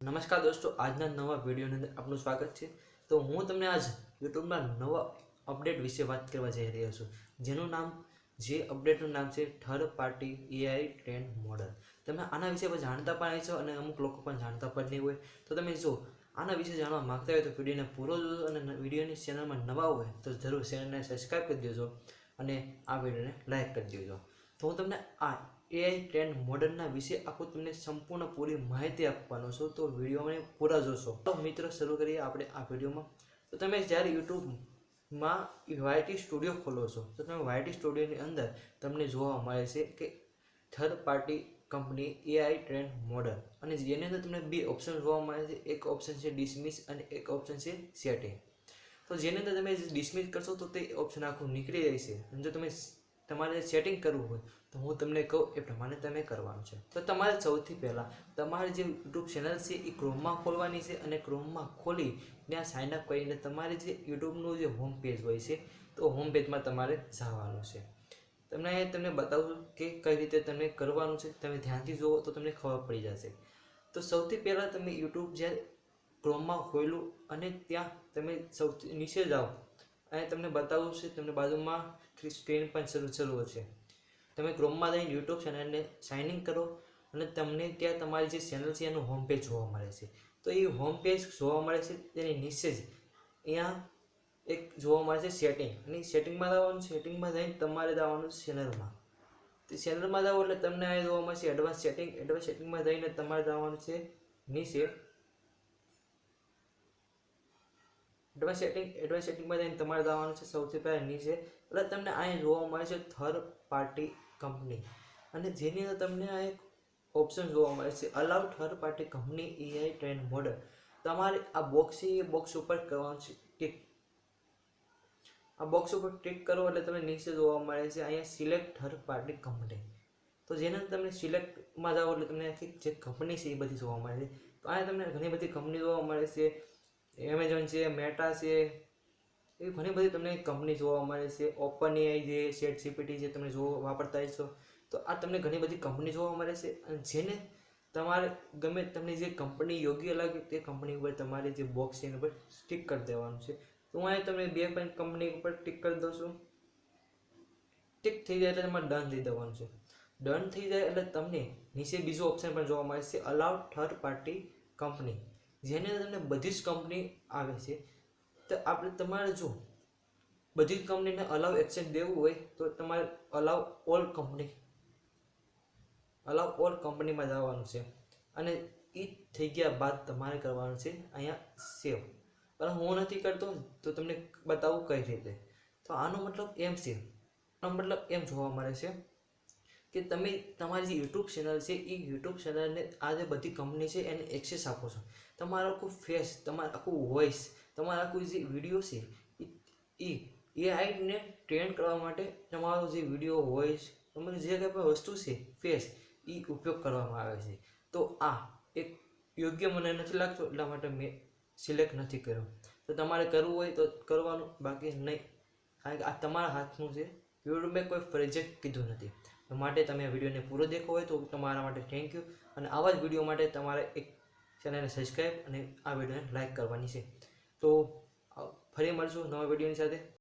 નમસ્કાર દોસ્તો, આજના નવા વિડીયોની અંદર આપનું સ્વાગત છે। તો હું તમને આજ યુટ્યુબના નવા અપડેટ વિશે વાત કરવા જઈ રહ્યો છું, જે અપડેટનું નામ છે third party AI trained model. તમે આના વિશે જાણતા પણ હશો અને અમુક લોકો પણ જાણતા પણ નહીં હોય। તો તમે જો આના વિશે જાણવા માંગતા હોય તો વિડીયોને પૂરો જોજો અને વિડીયોની ચેનલમાં નવા હોય તો જરૂર ચેનલને સબસ્ક્રાઈબ કરી દેજો અને આ વિડીયોને લાઈક કરી દેજો। તો હું તમને આ એઆઈ ટ્રેન્ડ મોડલના વિશે આખું તમને સંપૂર્ણ પૂરી માહિતી આપવાનો છું, તો વિડીયોને પૂરા જોશો। તો મિત્રો, શરૂ કરીએ આપણે આ વિડીયોમાં। તો તમે જ્યારે યુટ્યુબમાં વાયટી સ્ટુડિયો ખોલો છો તો તમે વાયટી સ્ટુડિયોની અંદર તમને જોવા મળે છે કે third party company AI trained model, અને જેની અંદર તમને બે ઓપ્શન જોવા મળે છે। એક ઓપ્શન છે ડિસમિસ અને એક ઓપ્શન છે સેટિંગ। તો જેની અંદર તમે ડિસમિસ કરશો તો તે ઓપ્શન આખું નીકળી જાય છે, અને જો તમે તમારે સેટિંગ કરવું હોય તો હું તમને કહું એ પ્રમાણે તમે કરવાનું છે। તો તમારે સૌથી પહેલાં તમારી જે યુટ્યુબ ચેનલ છે એ ક્રોમમાં ખોલવાની છે, અને ક્રોમમાં ખોલી ત્યાં સાઇન અપ કરીને તમારે જે યુટ્યુબનું જે હોમ પેજ હોય છે તો હોમ પેજમાં તમારે જવાનું છે। તમને બતાવું કે કઈ રીતે તમે કરવાનું છે, તમે ધ્યાનથી જુઓ તો તમને ખબર પડી જશે। તો સૌથી પહેલાં તમે યુટ્યુબ જ્યારે ક્રોમમાં ખોલ્યું અને ત્યાં તમે સૌથી નીચે જાઓ અને તમને બતાવું છે, તમને બાજુમાં સ્ક્રીન પણ શરૂ છે। તમે ક્રોમમાં જઈને યુટ્યુબ ચેનલને સાઇન ઇન કરો અને તમને ત્યાં તમારી જે ચેનલ છે એનું હોમ પેજ જોવા મળે છે। તો એ હોમ પેજ જોવા મળે છે તેની નીચે જ અહીંયા એક જોવા મળે છે સેટિંગ, અને સેટિંગમાં જવાનું। સેટિંગમાં જઈને તમારે જવાનું ચેનલમાં। તો ચેનલમાં જાઓ એટલે તમને આ જોવા મળશે એડવાન્સ સેટિંગ। એડવાન્સ સેટિંગમાં જઈને તમારે જવાનું છે નીચે એડવાન્સ સેટિંગમાં જઈને તમારે જવાનું છે સૌથી પહેલાં નીચે, એટલે તમને અહીં જોવા મળે છે થર્ડ પાર્ટી કંપની, અને જેની અંદર તમને આ એક ઓપ્શન જોવા મળે છે allow third party company AI trained model. તમારે આ બોક્સ છે એ બોક્સ ઉપર કરવાનું છે ટિક। આ બોક્સ ઉપર ટિક કરો એટલે તમને નીચે જોવા મળે છે અહીંયા સિલેક્ટ થર્ડ પાર્ટી કંપની। તો જેને તમે સિલેક્ટમાં જાઓ એટલે તમને આખી જે કંપની છે એ બધી જોવા મળે છે। તો અહીંયા તમને ઘણી બધી કંપની જોવા મળે છે, એમેઝોન છે, મેટા છે, એવી ઘણી બધી તમને કંપની જોવા મળે છે। ઓપન એઆઈ છે, ચેટ જીપીટી છે, તમે વાપરતા હશો તો આ તમને ઘણી બધી કંપની જોવા મળે છે, અને જેને તમારે ગમે તમને જે કંપની યોગ્ય લાગે તે કંપની ઉપર તમારે જે બોક્સ છે એના ઉપર ટિક કરી દેવાનું છે। તો હું અહીં તમને બે પણ કંપની ઉપર ટિક કરી દઉં છું। ટિક થઈ જાય એટલે તમારે ડન દઈ દેવાનું છે। ડન થઈ જાય એટલે તમને નીચે બીજો ઓપ્શન પણ જોવા મળે છે અલાઉ થર્ડ પાર્ટી કંપની, જેની અંદર તમને બધી જ કંપની આવે છે। તો તમારે જો બધી જ કંપનીને અલાઉ એક્સેસ દેવું હોય તો તમારે અલાઉ ઓલ કંપનીમાં જવાનું છે, અને એ થઈ ગયા બાદ તમારે કરવાનું છે અહીંયા સેવ। પણ હું નથી કરતો તો તમને બતાવું કઈ રીતે। તો આનો મતલબ એમ છે, એમ જોવા મળે છે કે તમે તમારી જે યુટ્યુબ ચેનલ છે એ યુટ્યુબ ચેનલને આ જે બધી કંપની છે એને એક્સેસ આપો છો। તમારું આખું ફેસ, તમારું આખું વોઇસ, તમારું આખું જે વિડીયો છે એ એઆઈને ટ્રેન કરવા માટે તમારો જે વિડીયો, વોઇસ, તમારી જે કંઈ પણ વસ્તુ છે ફેસ એ ઉપયોગ કરવામાં આવે છે। તો આ એક યોગ્ય મને નથી લાગતો, એટલા માટે મેં સિલેક્ટ નથી કર્યો। તો તમારે કરવું હોય તો કરવાનું, બાકી નહીં, કારણ કે આ તમારા હાથનું છે। યુટ્યુબે કોઈ ફરજિયાત કીધું નથી, તો માટે તમે આ વિડીયોને પૂરો દેખો હોય તો તમારા માટે થેન્ક યુ, અને આવા જ વિડીયો માટે તમારે એક ચેનલને સબસ્ક્રાઈબ અને આ વિડીયોને લાઈક કરવાની છે। તો ફરી મળશું નવા વિડીયોની સાથે।